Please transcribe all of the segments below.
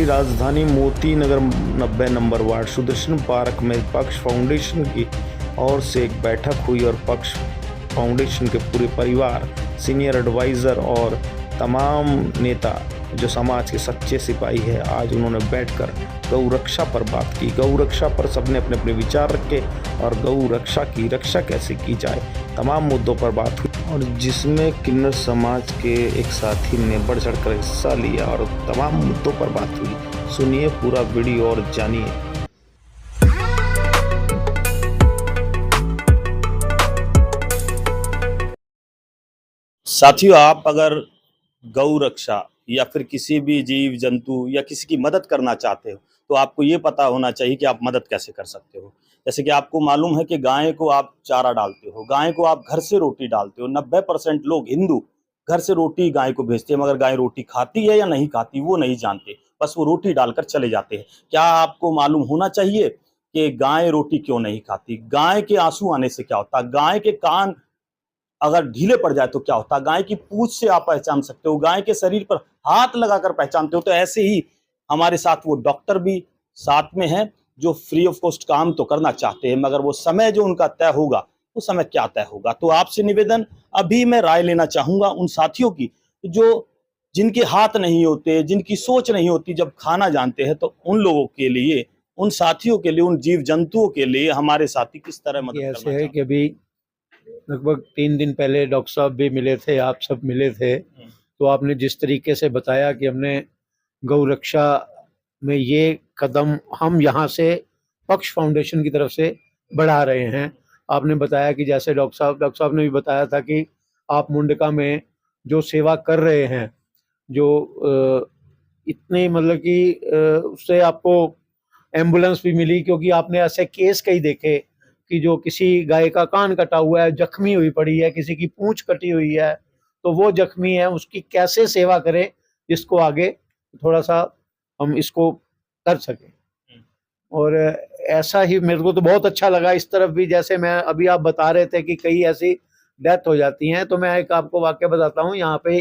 दिल्ली राजधानी Moti Nagar 90 number ward Sudarshan park में पक्ष फाउंडेशन की ओर से एक बैठक हुई और पक्ष फाउंडेशन के पूरे परिवार, सीनियर एडवाइज़र और तमाम नेता जो समाज के सच्चे सिपाही है, आज उन्होंने बैठकर गौ रक्षा पर बात की। गौ रक्षा पर सबने अपने अपने विचार रखे और गौ रक्षा की रक्षा कैसे की जाए, तमाम मुद्दों पर बात हुई और जिसमें किन्नर समाज के एक साथी ने बढ़ चढ़कर हिस्सा लिया और तमाम मुद्दों पर बात हुई। सुनिए पूरा वीडियो और जानिए। साथियों, आप अगर गौ रक्षा या फिर किसी भी जीव जंतु या किसी की मदद करना चाहते हो तो आपको ये पता होना चाहिए कि आप मदद कैसे कर सकते हो। जैसे कि आपको मालूम है कि गाय को आप चारा डालते हो, गाय को आप घर से रोटी डालते हो। 90% लोग हिंदू घर से रोटी गाय को भेजते हैं, मगर गाय रोटी खाती है या नहीं खाती वो नहीं जानते, बस वो रोटी डालकर चले जाते हैं। क्या आपको मालूम होना चाहिए कि गाय रोटी क्यों नहीं खाती? गाय के आंसू आने से क्या होता है, गाय के कान अगर ढीले पड़ जाए तो क्या होता है, गाय की पूंछ से आप पहचान सकते हो, गाय के शरीर पर हाथ लगाकर पहचानते हो। तो ऐसे ही हमारे साथ वो डॉक्टर भी साथ में हैं जो फ्री ऑफ कॉस्ट काम तो करना चाहते हैं, मगर वो समय जो उनका तय होगा वो समय क्या तय होगा। तो आपसे निवेदन, अभी मैं राय लेना चाहूंगा उन साथियों की जो जिनके हाथ नहीं होते, जिनकी सोच नहीं होती जब खाना जानते हैं, तो उन लोगों के लिए, उन साथियों के लिए, उन जीव जंतुओं के लिए हमारे साथी किस तरह मदद करना ऐसे है चाहते कि अभी लगभग 3 दिन पहले डॉक्टर साहब भी मिले थे, आप सब मिले थे, तो आपने जिस तरीके से बताया कि हमने गौ रक्षा में ये कदम हम यहाँ से पक्ष फाउंडेशन की तरफ से बढ़ा रहे हैं। आपने बताया कि जैसे डॉक्टर साहब ने भी बताया था कि आप मुंडका में जो सेवा कर रहे हैं, जो इतनी मतलब कि उससे आपको एम्बुलेंस भी मिली, क्योंकि आपने ऐसे केस कई देखे कि जो किसी गाय का कान कटा हुआ है, जख्मी हुई पड़ी है, किसी की पूंछ कटी हुई है, तो वो जख्मी है, उसकी कैसे सेवा करें जिसको आगे थोड़ा सा हम इसको कर सकें। और ऐसा ही मेरे को तो बहुत अच्छा लगा इस तरफ भी, जैसे मैं अभी आप बता रहे थे कि कई ऐसी डेथ हो जाती हैं, तो मैं एक आपको वाक्य बताता हूँ। यहाँ पे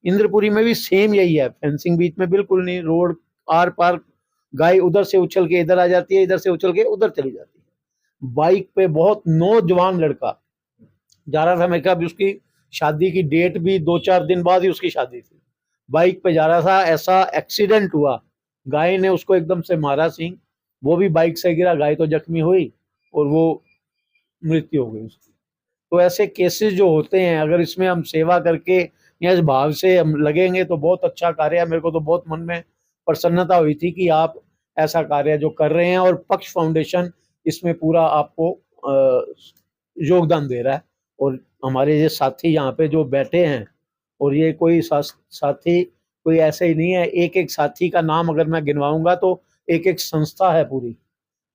इंद्रपुरी में भी सेम यही है, फेंसिंग बीच में बिल्कुल नहीं, रोड आर पार गाय उधर से उछल के इधर आ जाती है, इधर से उछल के उधर चली जाती है। बाइक पे बहुत नौजवान लड़का जा रहा था, मैं कहा उसकी शादी की डेट भी 2-4 दिन बाद ही उसकी शादी थी, बाइक पे जा रहा था, ऐसा एक्सीडेंट हुआ, गाय ने उसको एकदम से मारा सिंह, वो भी बाइक से गिरा, गाय तो जख्मी हुई और वो मृत्यु हो गई उसकी। तो ऐसे केसेस जो होते हैं, अगर इसमें हम सेवा करके या इस भाव से हम लगेंगे तो बहुत अच्छा कार्य है। मेरे को तो बहुत मन में प्रसन्नता हुई थी कि आप ऐसा कार्य जो कर रहे हैं और पक्ष फाउंडेशन इसमें पूरा आपको योगदान दे रहा है। और हमारे ये साथी यहाँ पे जो बैठे हैं, और ये कोई साथी कोई ऐसे ही नहीं है, एक एक साथी का नाम अगर मैं गिनवाऊंगा तो एक एक संस्था है पूरी।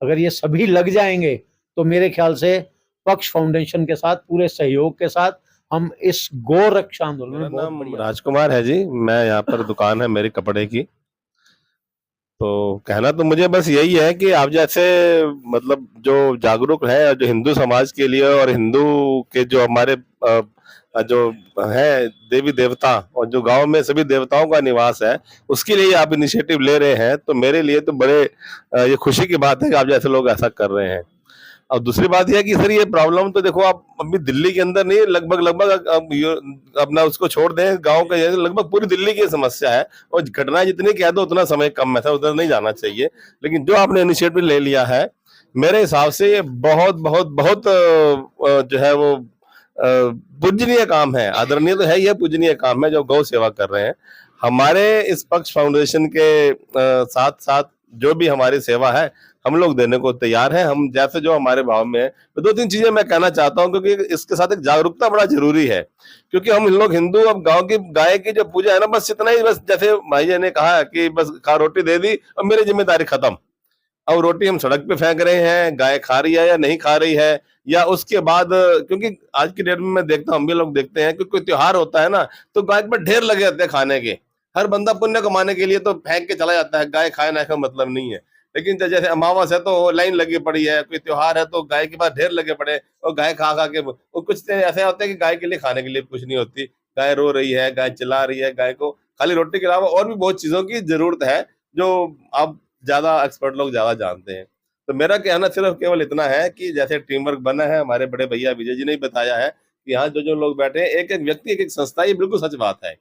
अगर ये सभी लग जाएंगे तो मेरे ख्याल से पक्ष फाउंडेशन के साथ पूरे सहयोग के साथ हम इस गौ रक्षा आंदोलन में मेरा नाम राजकुमार है जी। मैं यहाँ पर दुकान है मेरी कपड़े की। तो कहना तो मुझे बस यही है कि आप जैसे मतलब जो जागरूक है, जो हिंदू समाज के लिए और हिंदू के जो हमारे जो है देवी देवता और जो गांव में सभी देवताओं का निवास है, उसके लिए आप इनिशिएटिव ले रहे हैं, तो मेरे लिए तो बड़े ये खुशी की बात है कि आप जैसे लोग ऐसा कर रहे हैं। और दूसरी बात यह है कि सर ये प्रॉब्लम तो देखो आप अभी दिल्ली के अंदर नहीं, लगभग अपना उसको छोड़ दें, गांव का लगभग पूरी दिल्ली की समस्या है। और घटनाएं जितनी कह दो उतना समय कम है, उधर नहीं जाना चाहिए। लेकिन जो आपने इनिशिएटिव ले लिया है, मेरे हिसाब से ये बहुत बहुत बहुत जो है वो पूजनीय काम है। आदरणीय तो है ही है, पूजनीय काम है जो गौ सेवा कर रहे हैं। हमारे इस पक्ष फाउंडेशन के साथ साथ जो भी हमारी सेवा है हम लोग देने को तैयार हैं। हम जैसे जो हमारे भाव में है, तो 2-3 चीजें मैं कहना चाहता हूं, क्योंकि इसके साथ एक जागरूकता बड़ा जरूरी है। क्योंकि हम लोग हिंदू अब गांव की गाय की जो पूजा है ना, बस इतना ही, बस जैसे भाई ने कहा कि बस खा रोटी दे दी और मेरी जिम्मेदारी खत्म। अब रोटी हम सड़क पे फेंक रहे हैं, गाय खा रही है या नहीं खा रही है, या उसके बाद क्योंकि आज की डेट में मैं देखता हूँ, हम भी लोग देखते हैं कि कोई त्योहार होता है ना, तो गाय पर ढेर लगे रहते हैं खाने के। हर बंदा पुण्य कमाने के लिए तो फेंक के चला जाता है, गाय खाए ना का मतलब नहीं है। लेकिन जैसे अमावस है तो लाइन लगी पड़ी है, कोई त्योहार है तो गाय के पास ढेर लगे पड़े, और गाय खा खा के वो कुछ ऐसे होते हैं कि गाय के लिए खाने के लिए कुछ नहीं होती। गाय रो रही है, गाय चिल्ला रही है, गाय को खाली रोटी के अलावा और भी बहुत चीजों की जरूरत है जो आप ज्यादा एक्सपर्ट लोग ज्यादा जानते हैं। तो मेरा कहना सिर्फ केवल इतना है कि जैसे टीम वर्क बना है, हमारे बड़े भैया विजय जी ने भी बताया है कि यहाँ जो जो लोग बैठे हैं, एक एक व्यक्ति एक एक संस्था, ये बिल्कुल सच बात है।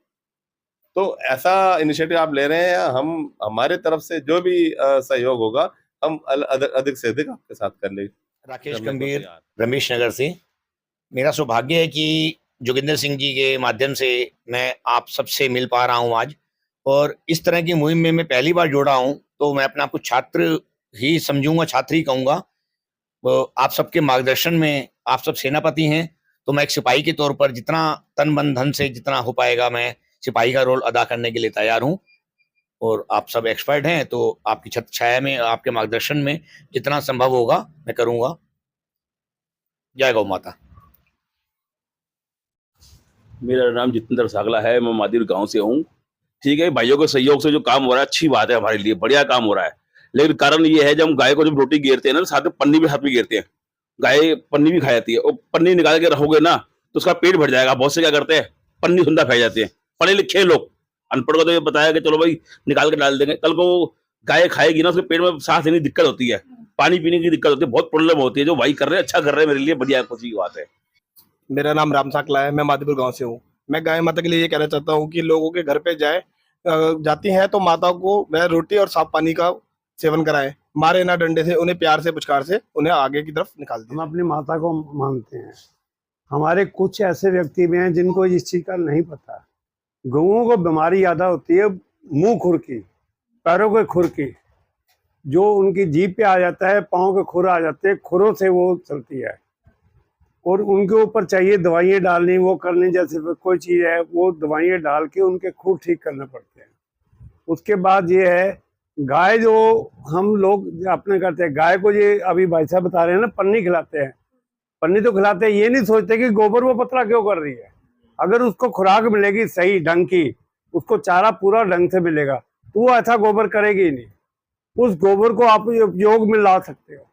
तो ऐसा इनिशिएटिव आप ले रहे हैं, हम हमारे तरफ से जो भी सहयोग होगा हम अधिक से अधिक आपके साथ करने राकेश करने को गंभीर, तैयार हैं। रमेश नगर से। मेरा सौभाग्य है कि जोगिंदर सिंह जी के माध्यम से मैं आप सबसे मिल पा रहा हूं आज, और इस तरह की मुहिम में मैं पहली बार जुड़ा हूं, तो मैं अपने आप को छात्र ही समझूंगा, छात्र ही कहूंगा। आप सबके मार्गदर्शन में, आप सब सेनापति हैं, तो मैं एक सिपाही के तौर पर जितना तन मन धन से जितना हो पाएगा मैं सिपाही का रोल अदा करने के लिए तैयार हूं। और आप सब एक्सपर्ट हैं, तो आपकी छत्र छाया में, आपके मार्गदर्शन में जितना संभव होगा मैं करूंगा। जय गौ माता। मेरा नाम जितेंद्र सागला है, मैं मादिर गांव से हूँ। ठीक है, भाइयों के सहयोग से जो काम हो रहा है अच्छी बात है, हमारे लिए बढ़िया काम हो रहा है। लेकिन कारण ये है, जब हम गाय को जब रोटी घेरते हैं ना, साथ में पन्नी भी हाथ में घेरते हैं। गाय पन्नी भी खा जाती है, और पन्नी निकाल के रखोगे ना तो उसका पेट भर जाएगा। बहुत से क्या करते हैं, पन्नी धुंधा फैल जाते हैं। पढ़े लिखे लोग, अनपढ़ को तो ये बताया कि चलो भाई निकाल के डाल देंगे, कल को गाय खाएगी ना, उसके पेट में सांस लेने की दिक्कत होती है, पानी पीने की दिक्कत होती है, बहुत प्रॉब्लम होती है। जो भाई कर रहे हैं अच्छा कर रहे हैं, मेरे लिए बढ़िया खुशी की बात है। मेरा नाम राम साकला है, मैं माधीपुर गांव से हूँ। मैं गाय माता के लिए ये कहना चाहता हूँ कि लोगों के घर पे जाती हैं तो माता को वह रोटी और साफ पानी का सेवन कराएं, मारे ना डंडे से, उन्हें प्यार से पुचकार से उन्हें आगे की तरफ निकाल दें। हम अपनी माता को मानते हैं। हमारे कुछ ऐसे व्यक्ति भी हैं जिनको इस चीज का नहीं पता। गऊओं को बीमारी ज्यादा होती है, मुंह खुर की, पैरों के खुर की, जो उनकी जीभ पे आ जाता है, पाँव के खुर आ जाते हैं, खुरों से वो चलती है, और उनके ऊपर चाहिए दवाइयाँ डालनी, वो करनी, जैसे कोई चीज़ है वो दवाइयाँ डाल के उनके खुर ठीक करने पड़ते हैं। उसके बाद ये है, गाय जो हम लोग अपने करते हैं, गाय को ये अभी भाई साहब बता रहे हैं ना, पन्नी खिलाते हैं। पन्नी तो खिलाते हैं, ये नहीं सोचते कि गोबर वो पतला क्यों कर रही है। अगर उसको खुराक मिलेगी सही ढंग की, उसको चारा पूरा ढंग से मिलेगा, तो वो ऐसा गोबर करेगी ही नहीं। उस गोबर को आप उपयोग में ला सकते हो।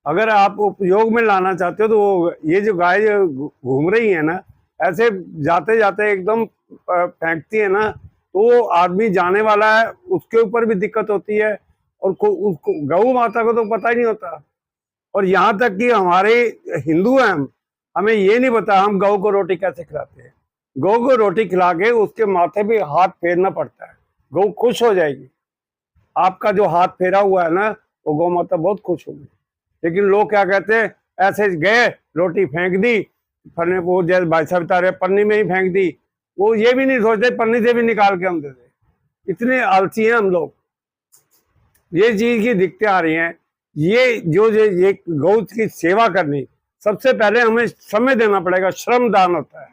अगर आप उपयोग में लाना चाहते हो तो वो ये जो गाय घूम रही है ना, ऐसे जाते जाते एकदम फेंकती है ना, तो वो आदमी जाने वाला है, उसके ऊपर भी दिक्कत होती है, और उसको गौ माता को तो पता ही नहीं होता। और यहाँ तक कि हमारे हिंदू हैं, हमें ये नहीं पता हम गौ को रोटी कैसे खिलाते हैं। गौ को रोटी खिला के उसके माथे पे हाथ फेरना पड़ता है, गौ खुश हो जाएगी। आपका जो हाथ फेरा हुआ है ना, वो गौ माता बहुत खुश होगी। लेकिन लोग क्या कहते हैं, ऐसे गए रोटी फेंक दी, फलने वो जैसे भाई साहब बता रहे पन्नी में ही फेंक दी, वो ये भी नहीं सोचते पन्नी से भी निकाल के हम दे दें। इतने आलसी हैं हम लोग। ये चीज की दिक्कतें आ रही हैं। ये गौ की सेवा करनी, सबसे पहले हमें समय देना पड़ेगा, श्रम दान होता है।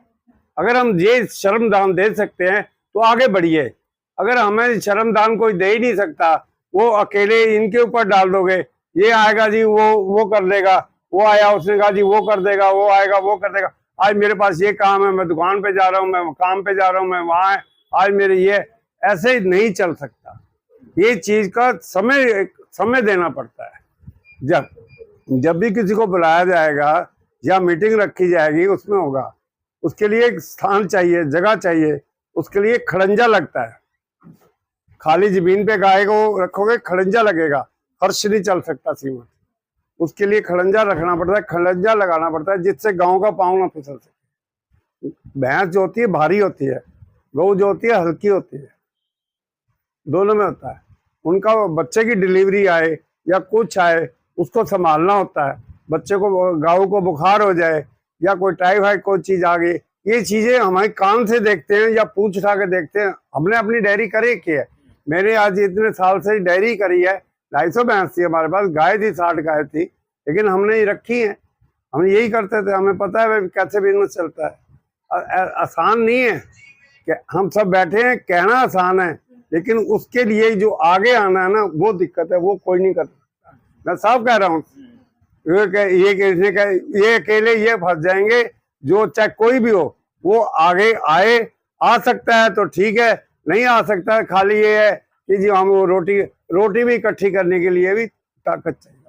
अगर हम ये श्रम दान दे सकते हैं तो आगे बढ़िए। अगर हमें श्रम दान कोई दे ही नहीं सकता, वो अकेले इनके ऊपर डाल दोगे, ये आएगा जी वो कर देगा, वो आया उसने कहा जी वो कर देगा, वो आएगा वो कर देगा, आज मेरे पास ये काम है, मैं दुकान पे जा रहा हूँ, मैं काम पे जा रहा हूँ, मैं वहाँ, आज मेरे ये, ऐसे नहीं चल सकता। ये चीज का समय देना पड़ता है। जब भी किसी को बुलाया जाएगा या मीटिंग रखी जाएगी, उसमें होगा, उसके लिए एक स्थान चाहिए, जगह चाहिए, उसके लिए खड़ंजा लगता है। खाली जमीन पे गाय को रखोगे, खड़ंजा लगेगा, फर्श नहीं चल सकता सीमेंट, उसके लिए खड़ंजा रखना पड़ता है, खड़ंजा लगाना पड़ता है, जिससे गांव का पाँव ना फिसल सके। भैंस जो होती है भारी होती है, गौ जो होती है हल्की होती है, दोनों में होता है। उनका बच्चे की डिलीवरी आए या कुछ आए, उसको संभालना होता है। बच्चे को, गाँव को बुखार हो जाए या कोई टाइफाइड कोई चीज आ गई, ये चीजें हमारे कान से देखते हैं या पूछ उठा के देखते हैं। हमने अपनी डायरी करे की है, मैंने आज इतने साल से डायरी करी है। 250 भैंस थी हमारे पास, गाय थी 60 गाय थी, लेकिन हमने ये रखी है। हम यही करते थे, हमें पता है भाई कैसे बिजनेस चलता है। आसान नहीं है कि हम सब बैठे हैं, कहना आसान है, लेकिन उसके लिए जो आगे आना है ना, वो दिक्कत है, वो कोई नहीं कर सकता। मैं साफ कह रहा हूँ, ये अकेले ये फंस जाएंगे। जो चाहे कोई भी हो, वो आगे आ सकता है तो ठीक है, नहीं आ सकता है, खाली ये है कि जी हम वो रोटी भी इकट्ठी करने के लिए भी ताकत चाहिए।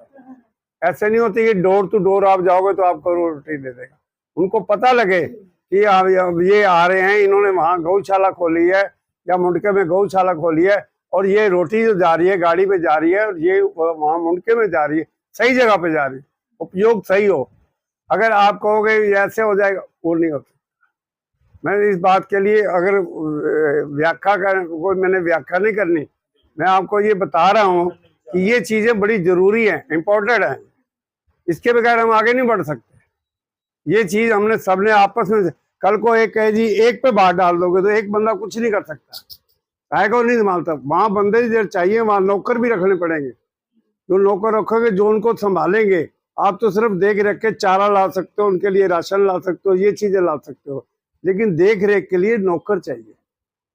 ऐसे नहीं होती कि डोर टू डोर आप जाओगे तो आपको रोटी दे देगा। उनको पता लगे कि अब ये आ रहे हैं, इन्होंने वहाँ गौशाला खोली है, या मुंडके में गौशाला खोली है और ये रोटी जो जा रही है गाड़ी पे जा रही है और ये वहाँ मुंडके में जा रही है, सही जगह पे जा रही है, उपयोग सही हो। अगर आप कहोगे ऐसे हो जाएगा, वो नहीं होता। मैं इस बात के लिए अगर व्याख्या कर कोई मैंने व्याख्या नहीं करनी, मैं आपको ये बता रहा हूँ कि ये चीजें बड़ी जरूरी है, इम्पोर्टेंट है। इसके बगैर हम आगे नहीं बढ़ सकते। ये चीज हमने सबने आपस में, कल को एक कहे जी एक पे बात डाल दोगे तो एक बंदा कुछ नहीं कर सकता, काहे को नहीं संभालता। वहां बंदे जो चाहिए वहां नौकर भी रखने पड़ेंगे। जो नौकर रखोगे जो उनको संभालेंगे। आप तो सिर्फ देख रेख के चारा ला सकते हो, उनके लिए राशन ला सकते हो, ये चीजें ला सकते हो, लेकिन देख रेख के लिए नौकर चाहिए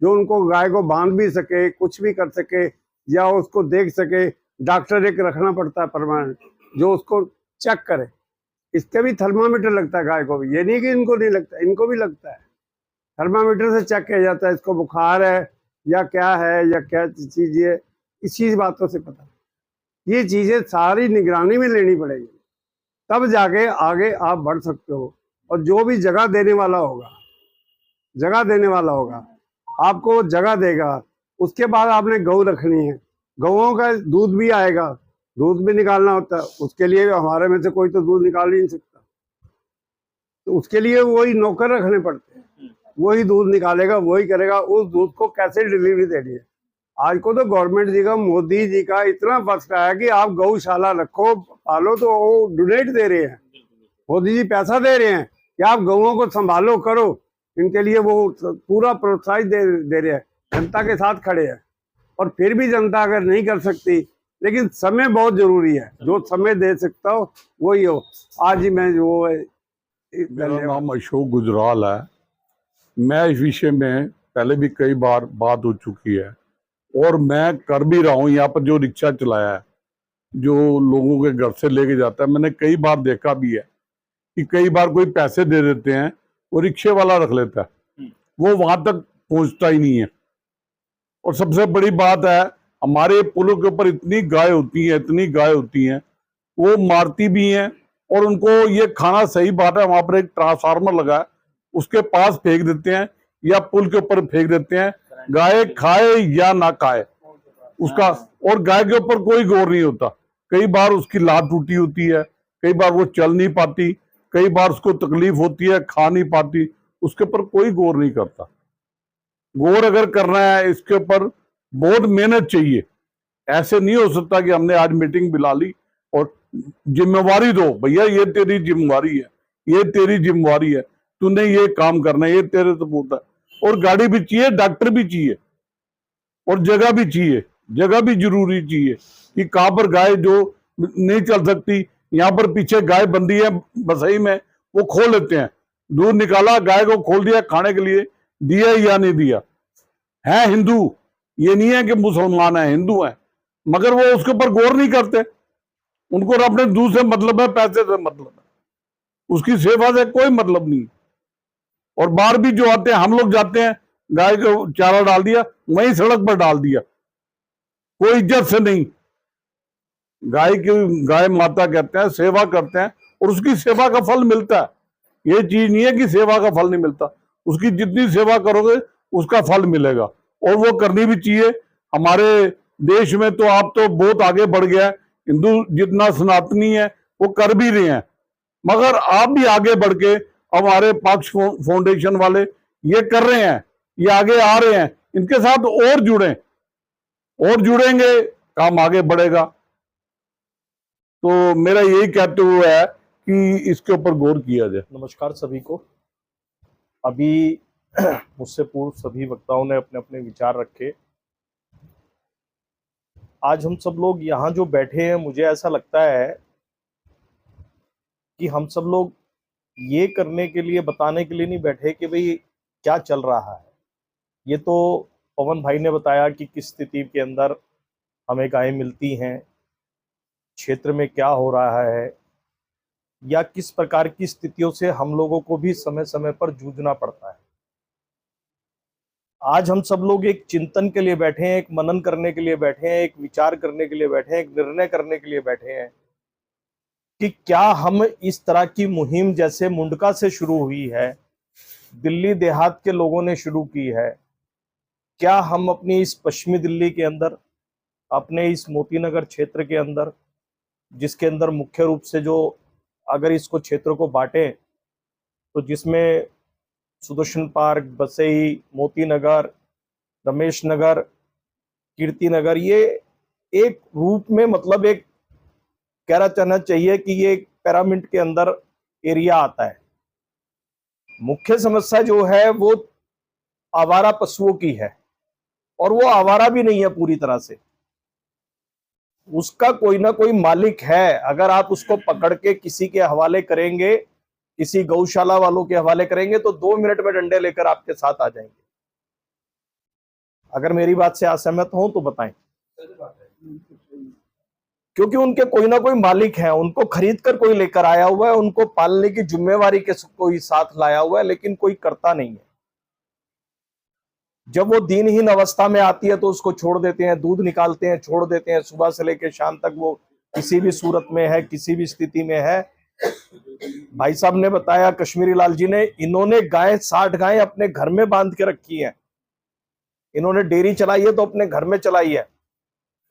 जो उनको गाय को बांध भी सके, कुछ भी कर सके या उसको देख सके। डॉक्टर एक रखना पड़ता है परमानेंट जो उसको चेक करे। इसके भी थर्मामीटर लगता है गाय को भी, ये नहीं कि इनको नहीं लगता, इनको भी लगता है। थर्मामीटर से चेक किया जाता है इसको बुखार है या क्या है या क्या चीज है, इसी बातों से पता। ये चीजें सारी निगरानी में लेनी पड़ेगी, तब जाके आगे आप बढ़ सकते हो। और जो भी जगह देने वाला होगा, जगह देने वाला होगा आपको वो जगह देगा। उसके बाद आपने गऊ रखनी है, गऊओं का दूध भी आएगा, दूध भी निकालना होता है। उसके लिए हमारे में से कोई तो दूध निकाल ही नहीं सकता, तो उसके लिए वही नौकर रखने पड़ते हैं, वही दूध निकालेगा, वही करेगा। उस दूध को कैसे डिलीवरी देनी है, आज को तो गवर्नमेंट जी का, मोदी जी का इतना फर्स्ट आया कि आप गौशाला रखो पालो, तो वो डोनेट दे रहे हैं, मोदी जी पैसा दे रहे हैं कि आप गऊओं को संभालो करो। इनके लिए वो पूरा प्रोत्साहित दे रहे हैं, जनता के साथ खड़े हैं। और फिर भी जनता अगर नहीं कर सकती, लेकिन समय बहुत जरूरी है, जो समय दे सकता हो वही हो। आज ही मैं वो मेरा नाम अशोक गुजराल है। मैं इस विषय में पहले भी कई बार बात हो चुकी है और मैं कर भी रहा हूँ। यहाँ पर जो रिक्शा चलाया है, जो लोगों के घर से लेके जाता है, मैंने कई बार देखा भी है कि कई बार कोई पैसे दे देते हैं, वो रिक्शे वाला रख लेता है, वो वहां तक पहुंचता ही नहीं है। और सबसे बड़ी बात है, हमारे पुलों के ऊपर इतनी गाय होती है, इतनी गाय होती हैं, वो मारती भी हैं। और उनको ये खाना, सही बात है, वहां पर एक ट्रांसफार्मर लगा है, उसके पास फेंक देते हैं या पुल के ऊपर फेंक देते हैं, गाय खाए या ना खाए उसका। और गाय के ऊपर कोई गौर नहीं होता। कई बार उसकी लात टूटी होती है, कई बार वो चल नहीं पाती, कई बार उसको तकलीफ होती है, खा नहीं पाती, उसके ऊपर कोई गौर नहीं करता। गौर अगर करना है इसके ऊपर बहुत मेहनत चाहिए। ऐसे नहीं हो सकता कि हमने आज मीटिंग बुला ली और जिम्मेवारी दो, भैया ये तेरी जिम्मेवारी है, ये तेरी जिम्मेवारी है, तूने ये काम करना है, ये तेरे तो होता है। और गाड़ी भी चाहिए, डॉक्टर भी चाहिए और जगह भी चाहिए, जगह भी जरूरी चाहिए कि कहाँ पर गाय जो नहीं चल सकती, यहाँ पर पीछे गाय बंधी है बसई में, वो खोल लेते हैं, दूध निकाला, गाय को खोल दिया, खाने के लिए दिया या नहीं दिया। है हिंदू, ये नहीं है कि मुसलमान है, हिंदू है, मगर वो उसके ऊपर गौर नहीं करते। उनको अपने दूध से मतलब है, पैसे से मतलब है, उसकी सेवा से कोई मतलब नहीं। और बाहर भी जो आते हैं, हम लोग जाते हैं, गाय को चारा डाल दिया, वहीं सड़क पर डाल दिया, कोई इज्जत से नहीं। गाय की, गाय माता कहते हैं, सेवा करते हैं और उसकी सेवा का फल मिलता है। ये चीज नहीं है कि सेवा का फल नहीं मिलता, उसकी जितनी सेवा करोगे उसका फल मिलेगा और वो करनी भी चाहिए। हमारे देश में तो आप तो बहुत आगे बढ़ गया है, हिंदू जितना सनातनी है वो कर भी रहे हैं, मगर आप भी आगे बढ़ के, हमारे पक्ष फाउंडेशन वाले ये कर रहे हैं, ये आगे आ रहे हैं, इनके साथ और जुड़ें, और जुड़ेंगे काम आगे बढ़ेगा। तो मेरा यही कहते हुए है कि इसके ऊपर गौर किया जाए। नमस्कार सभी को। अभी मुझसे पूर्व सभी वक्ताओं ने अपने अपने विचार रखे। आज हम सब लोग यहाँ जो बैठे हैं, मुझे ऐसा लगता है कि हम सब लोग ये करने के लिए, बताने के लिए नहीं बैठे कि भाई क्या चल रहा है। ये तो पवन भाई ने बताया कि किस स्थिति के अंदर हमें गायें मिलती हैं, क्षेत्र में क्या हो रहा है, या किस प्रकार की स्थितियों से हम लोगों को भी समय समय पर जूझना पड़ता है। आज हम सब लोग एक चिंतन के लिए बैठे हैं, एक मनन करने के लिए बैठे हैं, एक विचार करने के लिए बैठे हैं, एक निर्णय करने के लिए बैठे हैं कि क्या हम इस तरह की मुहिम, जैसे मुंडका से शुरू हुई है, दिल्ली देहात के लोगों ने शुरू की है, क्या हम अपनी इस पश्चिमी दिल्ली के अंदर, अपने इस मोती नगर क्षेत्र के अंदर, जिसके अंदर मुख्य रूप से जो अगर इसको क्षेत्र को बांटे तो जिसमें सुदर्शन पार्क, बसई, मोती नगर, रमेश नगर, कीर्ति नगर, ये एक रूप में मतलब एक कहना चाहना चाहिए कि ये एक पिरामिड के अंदर एरिया आता है। मुख्य समस्या जो है वो आवारा पशुओं की है, और वो आवारा भी नहीं है पूरी तरह से, उसका कोई ना कोई मालिक है। अगर आप उसको पकड़ के किसी के हवाले करेंगे, किसी गौशाला वालों के हवाले करेंगे, तो 2 मिनट में डंडे लेकर आपके साथ आ जाएंगे। अगर मेरी बात से असहमत हो तो बताएं, क्योंकि उनके कोई ना कोई मालिक है, उनको खरीद कर कोई लेकर आया हुआ है, उनको पालने की जिम्मेवारी के कोई साथ लाया हुआ है, लेकिन कोई करता नहीं है। जब वो दिनहीन अवस्था में आती है तो उसको छोड़ देते हैं, दूध निकालते हैं, छोड़ देते हैं, सुबह से लेकर शाम तक वो किसी भी सूरत में है, किसी भी स्थिति में है। भाई साहब ने बताया, कश्मीरी लाल जी ने, इन्होंने 60 गायें अपने घर में बांध के रखी हैं। इन्होंने डेयरी चलाई है तो अपने घर में चलाई है,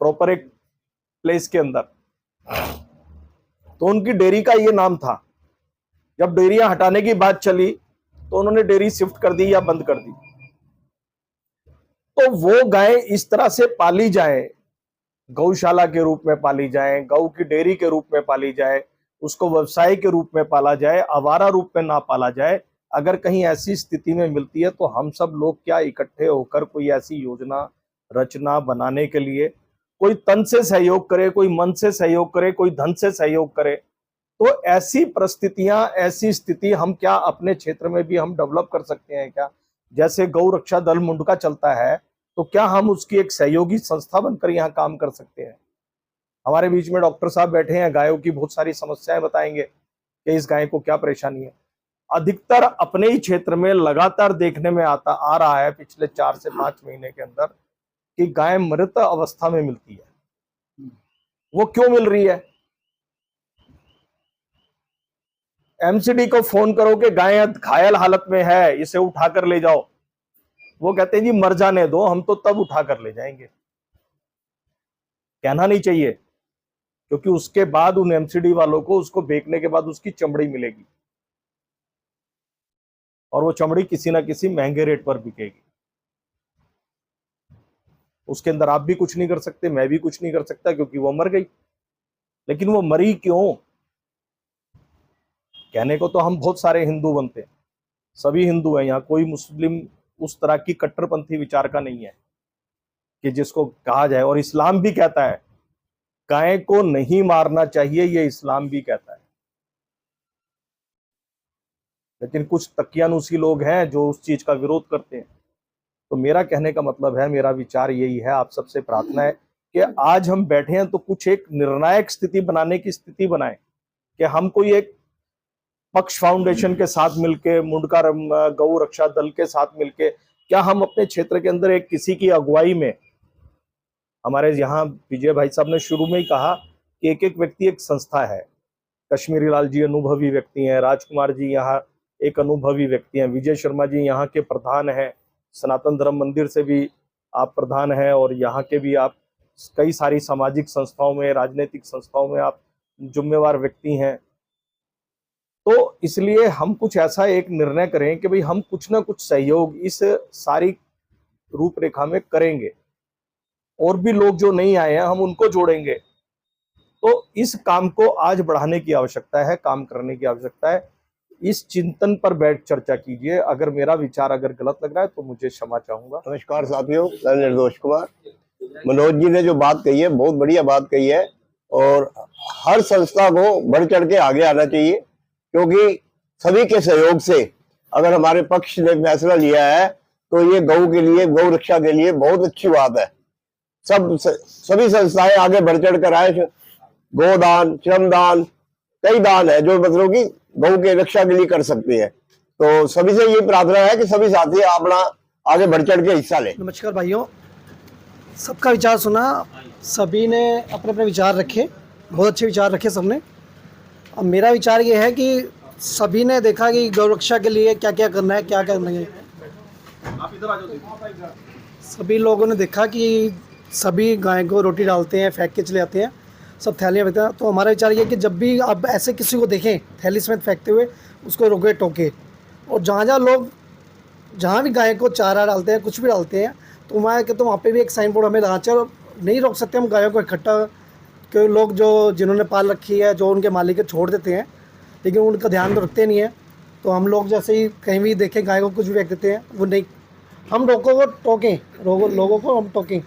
प्रॉपर एक प्लेस के अंदर। तो उनकी डेयरी का ये नाम था। जब डेयरियां हटाने की बात चली तो उन्होंने डेयरी शिफ्ट कर दी या बंद कर दी। तो वो गायें इस तरह से पाली जाए, गौशाला के रूप में पाली जाए, गौ की डेयरी के रूप में पाली जाए, उसको व्यवसाय के रूप में पाला जाए, आवारा रूप में ना पाला जाए। अगर कहीं ऐसी स्थिति में मिलती है तो हम सब लोग क्या इकट्ठे होकर कोई ऐसी योजना रचना बनाने के लिए, कोई तन से सहयोग करे, कोई मन से सहयोग करे, कोई धन से सहयोग करे, तो ऐसी परिस्थितियां, ऐसी स्थिति हम क्या अपने क्षेत्र में भी हम डेवलप कर सकते हैं क्या? जैसे गौ रक्षा दल मुंडका चलता है, तो क्या हम उसकी एक सहयोगी संस्था बनकर यहाँ काम कर सकते हैं? हमारे बीच में डॉक्टर साहब बैठे हैं, गायों की बहुत सारी समस्याएं बताएंगे कि इस गाय को क्या परेशानी है। अधिकतर अपने ही क्षेत्र में लगातार देखने में आ रहा है पिछले 4 से 5 महीने के अंदर कि गाय मृत अवस्था में मिलती है। वो क्यों मिल रही है? एमसीडी को फोन करो कि गाय घायल हालत में है, इसे उठाकर ले जाओ, वो कहते हैं जी मर जाने दो, हम तो तब उठाकर ले जाएंगे। कहना नहीं चाहिए, क्योंकि उसके बाद उन एमसीडी वालों को उसको बेचने के बाद उसकी चमड़ी मिलेगी, और वो चमड़ी किसी ना किसी महंगे रेट पर बिकेगी। उसके अंदर आप भी कुछ नहीं कर सकते, मैं भी कुछ नहीं कर सकता, क्योंकि वो मर गई। लेकिन वो मरी क्यों? कहने को तो हम बहुत सारे हिंदू बनते हैं, सभी हिंदू हैं यहाँ, कोई मुस्लिम उस तरह की कट्टरपंथी विचार का नहीं है कि जिसको कहा जाए। और इस्लाम भी कहता है गाय को नहीं मारना चाहिए, ये इस्लाम भी कहता है। लेकिन कुछ तकियानुसी लोग हैं जो उस चीज का विरोध करते हैं। तो मेरा कहने का मतलब है, मेरा विचार यही है, आप सबसे प्रार्थना है कि आज हम बैठे हैं तो कुछ एक निर्णायक स्थिति बनाने की स्थिति बनाएं कि हम कोई एक पक्ष फाउंडेशन के साथ मिलके, मुंडका गौ रक्षा दल के साथ मिलके, क्या हम अपने क्षेत्र के अंदर एक किसी की अगुवाई में, हमारे यहाँ विजय भाई साहब ने शुरू में ही कहा कि एक एक व्यक्ति एक संस्था है। कश्मीरी लाल जी अनुभवी व्यक्ति हैं, राजकुमार जी यहाँ एक अनुभवी व्यक्ति हैं, विजय शर्मा जी यहाँ के प्रधान हैं, सनातन धर्म मंदिर से भी आप प्रधान हैं, और यहाँ के भी आप कई सारी सामाजिक संस्थाओं में, राजनीतिक संस्थाओं में आप जिम्मेवार व्यक्ति हैं। तो इसलिए हम कुछ ऐसा एक निर्णय करें कि भाई हम कुछ ना कुछ सहयोग इस सारी रूपरेखा में करेंगे, और भी लोग जो नहीं आए हैं हम उनको जोड़ेंगे। तो इस काम को आज बढ़ाने की आवश्यकता है, काम करने की आवश्यकता है। इस चिंतन पर बैठ चर्चा कीजिए। अगर मेरा विचार अगर गलत लग रहा है तो मुझे क्षमा चाहूंगा। नमस्कार साथियों, मैं निर्दोष कुमार। मनोज जी ने जो बात कही है बहुत बढ़िया बात कही है, और हर संस्था को बढ़ चढ़ के आगे आना चाहिए, क्योंकि सभी के सहयोग से अगर हमारे पक्ष ने फैसला लिया है तो ये गौ के लिए, गौ रक्षा के लिए बहुत अच्छी बात है। सभी संस्थाएं आगे बढ़ चढ़ कर आए, गोदान, श्रमदान, कई दान है जो मतलब कि गौ के रक्षा के लिए कर सकते हैं। तो सभी से ये प्रार्थना है कि सभी साथी अपना आगे बढ़ चढ़ के हिस्सा लें। नमस्कार भाइयों, सबका विचार सुना, सभी ने अपने अपने विचार रखे, बहुत अच्छे विचार रखे सबने। अब मेरा विचार ये है कि सभी ने देखा कि गौ रक्षा के लिए क्या क्या करना है, क्या क्या नहीं है। सभी लोगों ने देखा कि सभी गाय को रोटी डालते हैं, फेंक के चले जाते हैं, सब थैलियाँ फेंकते हैं। तो हमारा विचार ये है कि जब भी आप ऐसे किसी को देखें थैली समेत फेंकते हुए, उसको रोके टोके। और जहाँ लोग जहाँ भी गाय को चारा डालते हैं, कुछ भी डालते हैं, तो वहाँ पे भी एक साइन बोर्ड हमें लगाना चाहिए। और नहीं रोक सकते हम गायों को इकट्ठा, क्योंकि लोग जो जिन्होंने पाल रखी है, जो उनके मालिक है, छोड़ देते हैं, लेकिन उनका ध्यान तो रखते नहीं है। तो हम लोग जैसे ही कहीं भी देखें गाय को कुछ भी फेंक देते हैं, वो नहीं, हम लोगों को टोकें, लोगों को हम टोकें।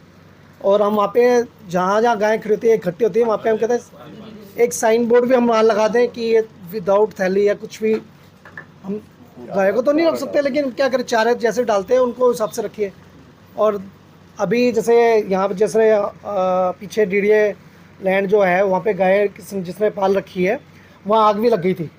और हम वहाँ पे जहाँ गायें खड़ी होती है, इकट्ठी होती है, वहाँ पे हम कहते हैं एक साइन बोर्ड भी हम वहाँ लगा दें कि ये विदाउट थैली या कुछ भी। हम गाय को तो नहीं रख सकते, लेकिन क्या करें, चारे जैसे डालते हैं उनको हिसाब से रखिए। और अभी जैसे यहाँ पे जैसे पीछे डीडीए लैंड जो है, वहाँ पे गाय जिसने पाल रखी है, वहाँ आग भी लग गई थी,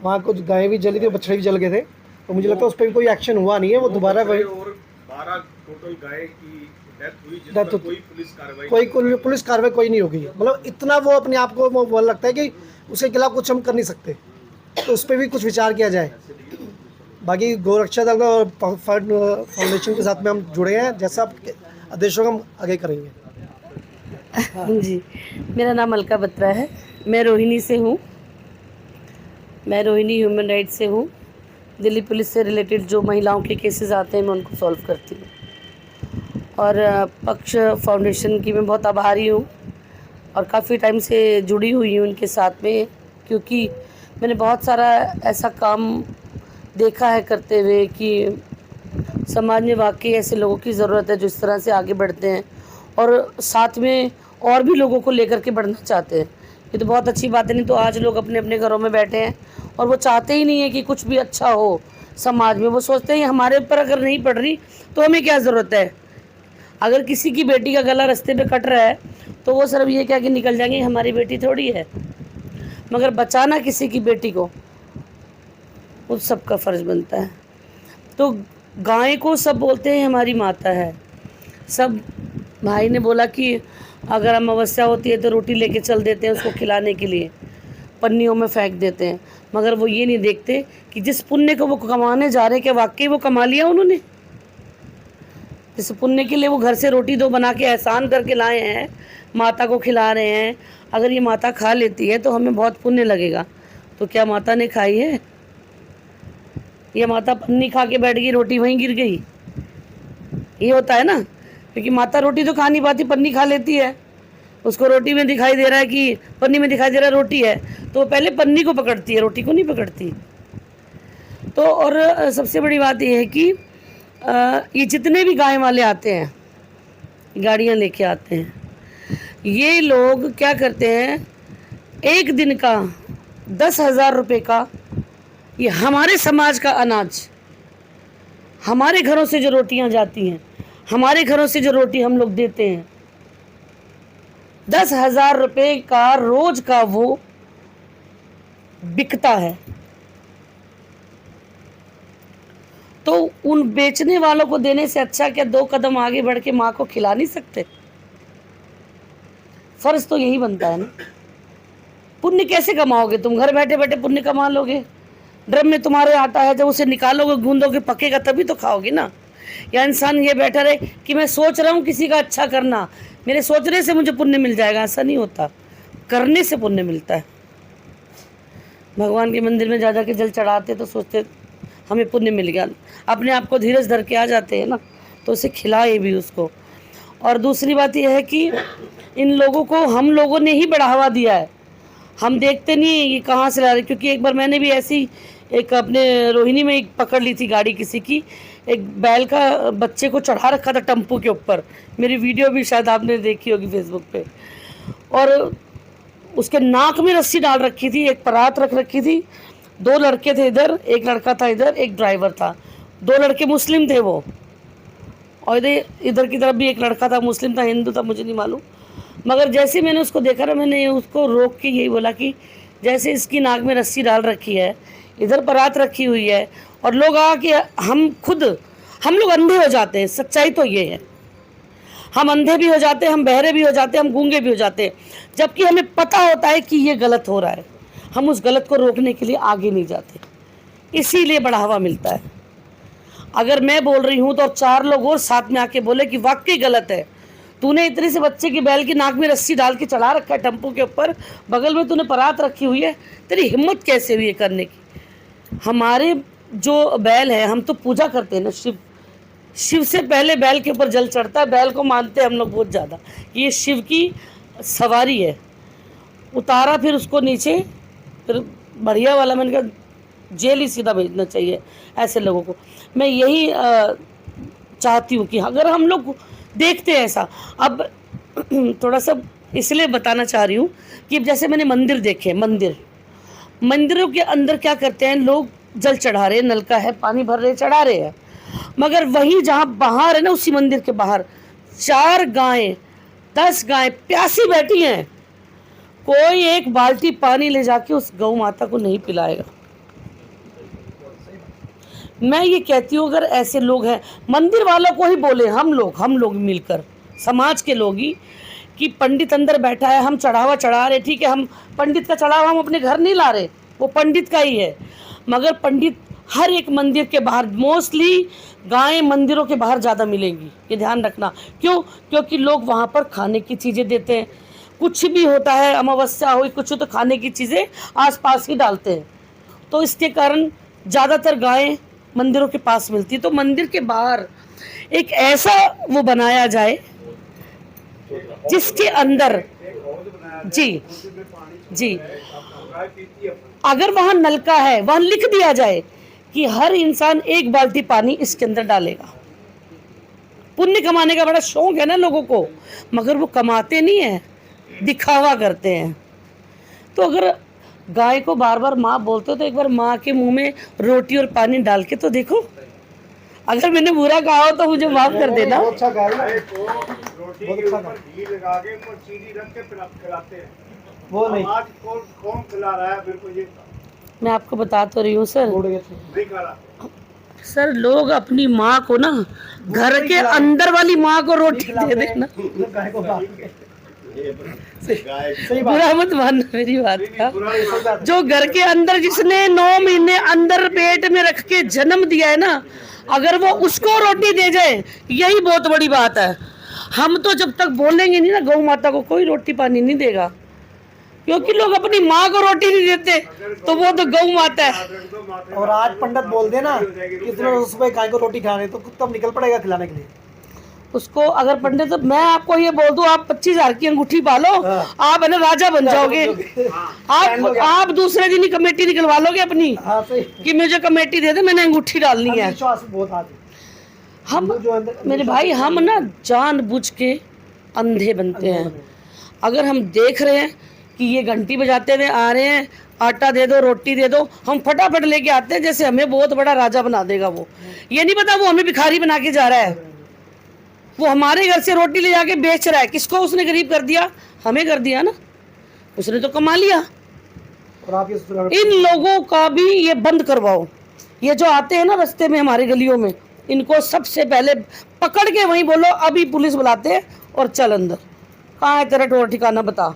वहाँ कुछ गायें भी जली थी, बछड़े भी जल गए थे। तो मुझे लगता है उस पर भी कोई एक्शन हुआ नहीं है, वो दोबारा वही 12 टोटल गाय की डेथ हुई, जिस डेथ पर कोई पुलिस कार्रवाई कोई पुलिस कार्रवाई कोई नहीं होगी। मतलब इतना वो अपने आप को वो लगता है कि उसके खिलाफ कुछ हम कर नहीं सकते, तो उस पर भी कुछ विचार किया जाए। बाकी गौरक्षा दल और फाउंडेशन के साथ में हम जुड़े हैं, जैसा आपके आदेशों का हम आगे करेंगे। जी, मेरा नाम अलका बत्रा है, मैं रोहिणी से हूँ। मैं रोहिणी ह्यूमन राइट्स से हूँ। दिल्ली पुलिस से रिलेटेड जो महिलाओं के केसेस आते हैं, मैं उनको सॉल्व करती हूँ। और पक्ष फाउंडेशन की मैं बहुत आभारी हूँ और काफ़ी टाइम से जुड़ी हुई हूँ उनके साथ में, क्योंकि मैंने बहुत सारा ऐसा काम देखा है करते हुए कि समाज में वाकई ऐसे लोगों की ज़रूरत है जो इस तरह से आगे बढ़ते हैं और साथ में और भी लोगों को लेकर के बढ़ना चाहते हैं। ये तो बहुत अच्छी बात है। नहीं तो आज लोग अपने अपने घरों में बैठे हैं और वो चाहते ही नहीं है कि कुछ भी अच्छा हो समाज में। वो सोचते हैं हमारे ऊपर अगर नहीं पड़ रही तो हमें क्या ज़रूरत है। अगर किसी की बेटी का गला रास्ते पे कट रहा है तो वो सिर्फ ये क्या कि निकल जाएंगे, हमारी बेटी थोड़ी है। मगर बचाना किसी की बेटी को उस सबका फ़र्ज़ बनता है। तो गाय को सब बोलते हैं हमारी माता है। सब भाई ने बोला कि अगर अमावस्या होती है तो रोटी लेके चल देते हैं उसको खिलाने के लिए, पन्नियों में फेंक देते हैं। मगर वो ये नहीं देखते कि जिस पुण्य को वो कमाने जा रहे हैं, क्या वाकई वो कमा लिया उन्होंने। जिस पुण्य के लिए वो घर से रोटी 2 बना के एहसान करके लाए हैं, माता को खिला रहे हैं, अगर ये माता खा लेती है तो हमें बहुत पुण्य लगेगा। तो क्या माता ने खाई है? ये माता पन्नी खा के बैठ गई, रोटी वहीं गिर गई। ये होता है ना, क्योंकि माता रोटी तो खा नहीं पाती, पन्नी खा लेती है। उसको रोटी में दिखाई दे रहा है कि पन्नी में दिखाई दे रहा है रोटी है, तो वो पहले पन्नी को पकड़ती है, रोटी को नहीं पकड़ती। तो और सबसे बड़ी बात ये है कि ये जितने भी गाय वाले आते हैं, गाड़ियाँ लेके आते हैं, ये लोग क्या करते हैं, एक दिन का 10,000 रुपये का ये हमारे समाज का अनाज, हमारे घरों से जो रोटियां जाती हैं, हमारे घरों से जो रोटी हम लोग देते हैं, 10,000 रुपये का रोज का वो बिकता है। तो उन बेचने वालों को देने से अच्छा क्या 2 कदम आगे बढ़ के माँ को खिला नहीं सकते? फर्ज तो यही बनता है ना। पुण्य कैसे कमाओगे तुम? घर बैठे बैठे पुण्य कमा लोगे? ड्रम में तुम्हारे आटा है, जब उसे निकालोगे, गूंदोगे, पकेगा तभी तो खाओगे ना। या इंसान ये बैठा रहे कि मैं सोच रहा हूँ किसी का अच्छा करना, मेरे सोचने से मुझे पुण्य मिल जाएगा, ऐसा नहीं होता। करने से पुण्य मिलता है। भगवान के मंदिर में जा जा के जल चढ़ाते तो सोचते हमें पुण्य मिल गया, अपने आप को धीरज धर के आ जाते हैं ना, तो उसे खिलाए भी उसको। और दूसरी बात यह है कि इन लोगों को हम लोगों ने ही बढ़ावा दिया है, हम देखते नहीं ये कहाँ से ला रहे। क्योंकि एक बार मैंने भी ऐसी एक अपने रोहिणी में एक पकड़ ली थी गाड़ी किसी की, एक बैल का बच्चे को चढ़ा रखा था टेम्पू के ऊपर, मेरी वीडियो भी शायद आपने देखी होगी फेसबुक पे, और उसके नाक में रस्सी डाल रखी थी, एक परात रख रखी थी, 2 लड़के थे इधर, एक लड़का था इधर, एक ड्राइवर था। 2 लड़के मुस्लिम थे वो, और इधर की तरफ भी एक लड़का था, मुस्लिम था, हिंदू था, मुझे नहीं मालूम। मगर जैसे मैंने उसको देखा ना, मैंने उसको रोक के यही बोला कि जैसे इसकी नाक में रस्सी डाल रखी है, इधर परात रखी हुई है, और लोग आके हम लोग अंधे हो जाते हैं। सच्चाई तो ये है, हम अंधे भी हो जाते हैं, हम बहरे भी हो जाते हैं, हम गूंगे भी हो जाते हैं, जबकि हमें पता होता है कि ये गलत हो रहा है। हम उस गलत को रोकने के लिए आगे नहीं जाते, इसीलिए बढ़ावा मिलता है। अगर मैं बोल रही हूँ तो और 4 लोग और साथ में आके बोले कि वाकई गलत है, तूने इतने से बच्चे की बैल की नाक में रस्सी डाल के चढ़ा रखा है टेम्पो के ऊपर, बगल में तूने परात रखी हुई है, तेरी हिम्मत कैसे हुई है करने की। हमारे जो बैल है, हम तो पूजा करते हैं ना, शिव से पहले बैल के ऊपर जल चढ़ता है, बैल को मानते हैं हम लोग बहुत ज़्यादा, ये शिव की सवारी है। उतारा फिर उसको नीचे, फिर बढ़िया वाला मैंने कहा जेल ही सीधा भेजना चाहिए ऐसे लोगों को। मैं यही चाहती हूँ कि अगर हम लोग देखते हैं ऐसा, अब थोड़ा सा इसलिए बताना चाह रही हूँ कि जैसे मैंने मंदिर देखे, मंदिरों के अंदर क्या करते हैं लोग, जल चढ़ा रहे हैं, नलका है, पानी भर रहे, चढ़ा रहे हैं, मगर वहीं जहाँ बाहर है ना, उसी मंदिर के बाहर 4 गायें 10 गायें प्यासी बैठी हैं, कोई एक बाल्टी पानी ले जाके उस गौ माता को नहीं पिलाएगा। मैं ये कहती हूँ अगर ऐसे लोग हैं, मंदिर वालों को ही बोले हम लोग मिलकर, समाज के लोग ही, कि पंडित अंदर बैठा है, हम चढ़ावा चढ़ा रहे, ठीक है, हम पंडित का चढ़ावा हम अपने घर नहीं ला रहे, वो पंडित का ही है, मगर पंडित हर एक मंदिर के बाहर, मोस्टली गायें मंदिरों के बाहर ज़्यादा मिलेंगी, ये ध्यान रखना। क्यों? क्योंकि लोग वहाँ पर खाने की चीज़ें देते हैं, कुछ भी होता है, अमावस्या हुई कुछ हो तो खाने की चीज़ें आसपास ही डालते हैं, तो इसके कारण ज़्यादातर गायें मंदिरों के पास मिलती है। तो मंदिर के बाहर एक ऐसा वो बनाया जाए जिसके अंदर जी अगर वहाँ नलका है, वहाँ लिख दिया जाए कि हर इंसान 1 बाल्टी पानी इसके अंदर डालेगा। पुण्य कमाने का बड़ा शौक है ना लोगों को, मगर वो कमाते नहीं है, दिखावा करते हैं। तो अगर गाय को बार बार माँ बोलते हो तो एक बार माँ के मुंह में रोटी और पानी डाल के तो देखो। अगर मैंने बुरा कहा हो तो मुझे माफ कर देना। वो नहीं, कौन खिला रहा है बिल्कुल ये मैं आपको बता तो रही हूँ सर, लोग अपनी माँ को ना, घर के अंदर वाली माँ को रोटी दे देना। बुरा मत मानना मेरी बात का। जो घर के अंदर जिसने 9 महीने अंदर पेट में रख के जन्म दिया है ना, अगर वो उसको रोटी दे जाए, यही बहुत बड़ी बात है। हम तो जब तक बोलेंगे नहीं ना गौ माता को, कोई रोटी पानी नहीं देगा, क्योंकि लोग अपनी माँ को रोटी नहीं देते, तो वो तो गौ माता है। और आज पंडित बोल देना कि सुबह गाय को रोटी खाने, तो तब निकल पड़ेगा खिलाने के लिए उसको। अगर पंडित, तो मैं आपको ये बोल दूं, आप 25,000 की अंगूठी पालो, आप है ना राजा बन जाओगे। आप दूसरे दिन ही कमेटी निकलवा लोगे अपनी, कि मुझे कमेटी दे दे, मैंने अंगूठी डालनी है। हम मेरे भाई, हम ना जानबूझ के अंधे बनते हैं। अगर हम देख रहे हैं कि ये घंटी बजाते हुए आ रहे हैं, आटा दे दो, रोटी दे दो, हम फटाफट लेके आते हैं, जैसे हमें बहुत बड़ा राजा बना देगा। वो ये नहीं पता वो हमें भिखारी बना के जा रहा है, वो हमारे घर से रोटी ले जाके बेच रहा है। किसको उसने गरीब कर दिया? हमें कर दिया ना, उसने तो कमा लिया। इन लोगों का भी ये बंद करवाओ। ये जो आते हैं ना रास्ते में हमारे गलियों में, इनको सबसे पहले पकड़ के वहीं बोलो अभी पुलिस बुलाते हैं और चल अंदर। कहाँ है तेरा टोर ठिकाना, बता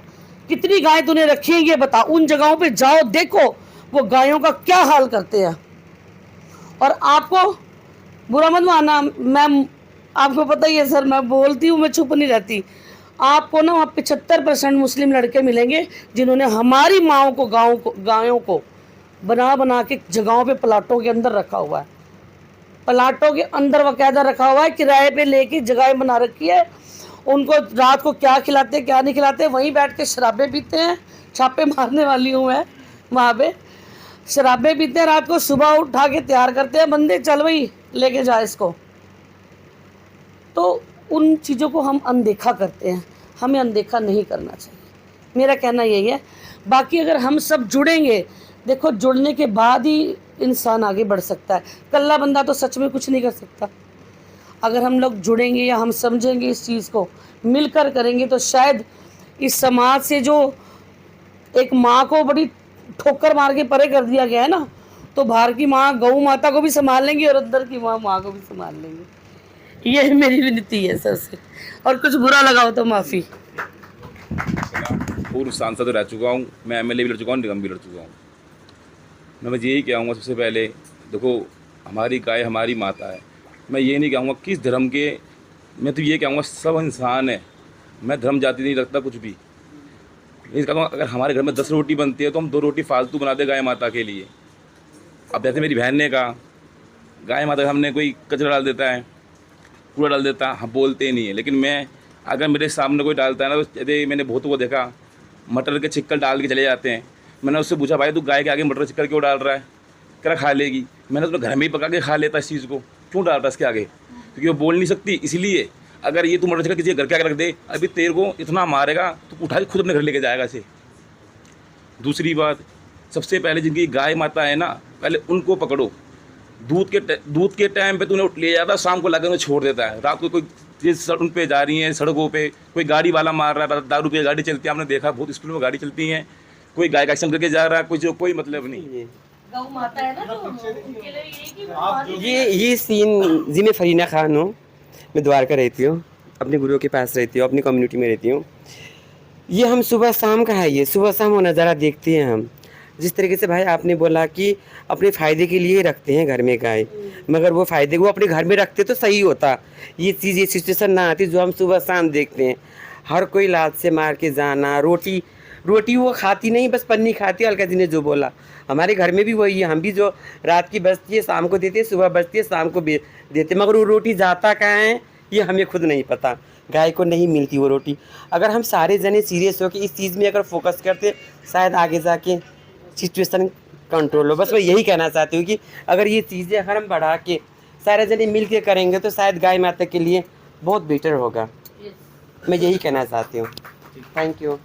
कितनी गाय तूने रखी है ये बता। उन जगहों पे जाओ, देखो वो गायों का क्या हाल करते हैं। और आपको बुरा मत मानना, मैं आपको पता ही है सर, मैं बोलती हूँ, मैं चुप नहीं रहती। आपको ना वहाँ 75% मुस्लिम लड़के मिलेंगे जिन्होंने हमारी माओं को, गायों को बना बना के जगहों पे प्लाटों के अंदर रखा हुआ है। प्लाटों के अंदर बाकायदा रखा हुआ है, किराए पे लेके जगहें बना रखी है। उनको रात को क्या खिलाते क्या नहीं खिलाते, वहीं बैठ के शराबें पीते हैं। छापे मारने वाली हूँ मैं, वहाँ पे शराबें पीते हैं रात को, सुबह उठा के तैयार करते हैं बंदे, चल भाई लेके जा इसको। तो उन चीज़ों को हम अनदेखा करते हैं, हमें अनदेखा नहीं करना चाहिए, मेरा कहना यही है। बाकी अगर हम सब जुड़ेंगे, देखो जुड़ने के बाद ही इंसान आगे बढ़ सकता है। कल्ला बंदा तो सच में कुछ नहीं कर सकता। अगर हम लोग जुड़ेंगे या हम समझेंगे इस चीज़ को, मिलकर करेंगे, तो शायद इस समाज से जो एक माँ को बड़ी ठोकर मार के परे कर दिया गया है ना, तो बाहर की माँ गौ माता को भी संभाल लेंगी और अंदर की माँ को भी संभाल लेंगी। ये मेरी विनती है सर से, और कुछ बुरा लगा हो तो माफ़ी। पूर्व सांसद रह चुका हूँ मैं, MLA भी लड़ चुका हूँ, निगम भी लड़ चुका हूँ। मैं बस यही कहूँगा, सबसे पहले देखो हमारी गाय हमारी माता है। मैं ये नहीं कहूँगा किस धर्म के, मैं तो ये कहूँगा सब इंसान है। मैं धर्म जाति नहीं रखता कुछ भी। ये कहूँगा अगर हमारे घर में 10 रोटी बनती है तो हम 2 रोटी फालतू बना दे गाय माता के लिए। अब जैसे मेरी बहन ने कहा गाय माता हमने कोई कचरा डाल देता है, कूड़ा डाल देता है, हम बोलते नहीं है। लेकिन मैं अगर मेरे सामने कोई डालता है ना, तो जैसे मैंने बहुतों को देखा मटर के छिक्कल डाल के चले जाते हैं। मैंने उससे पूछा भाई तू गाय के आगे मटर छिक्कल क्यों डाल रहा है? क्या खा लेगी? मैंने तो घर में ही पका के खा लेता इस चीज़ को, क्यों डाल रहा है इसके आगे? क्योंकि वो बोल नहीं सकती। इसलिए अगर ये तू मटर छिक्कल किसी घर के आगे रख दे, अभी तेरे को इतना मारेगा तो उठा के खुद अपने घर लेके जाएगा इसे। दूसरी बात, सबसे पहले जिनकी गाय माता है ना, पहले उनको पकड़ो। दूध के टाइम पे तूने ले जाता, शाम को लाकर उन्हें छोड़ देता है। रात को कोई उन पे जा रही है सड़कों पे, कोई गाड़ी वाला मार रहा है, दारू पे गाड़ी चलती है, आपने देखा बहुत स्पीड में गाड़ी चलती है, कोई गाय का एक्सीडेंट करके जा रहा है, कोई मतलब नहीं। गौ माता है ना, तो उनके लिए ये सीन जी, मैं फरीना खान हूँ, मैं द्वारका रहती हूँ, अपने गुरुओं के पास रहती हूँ, अपनी कम्युनिटी में रहती हूँ। ये हम सुबह शाम का है, ये सुबह शाम वो नज़ारा देखते हैं हम। जिस तरीके से भाई आपने बोला कि अपने फ़ायदे के लिए रखते हैं घर में गाय, मगर वो फ़ायदे को अपने घर में रखते तो सही होता। ये चीज़, ये सिचुएशन ना आती जो हम सुबह शाम देखते हैं। हर कोई लात से मार के जाना, रोटी वो खाती नहीं, बस पन्नी खाती है। अलका जी ने जो बोला, हमारे घर में भी वही है। हम भी जो रात की बचती है शाम को देते हैं, सुबह बचती है शाम को देते, मगर वो रोटी जाता कहाँ है ये हमें खुद नहीं पता। गाय को नहीं मिलती वो रोटी। अगर हम सारे जने सीरियस हो कि इस चीज़ में अगर फोकस करते, शायद आगे जाके सिचुएशन कंट्रोल हो। बस मैं यही कहना चाहती हूँ कि अगर ये चीज़ें अगर हम बढ़ा के सारे जने मिल के करेंगे तो शायद गाय माता के लिए बहुत बेटर होगा। मैं यही कहना चाहती हूँ। Thank you.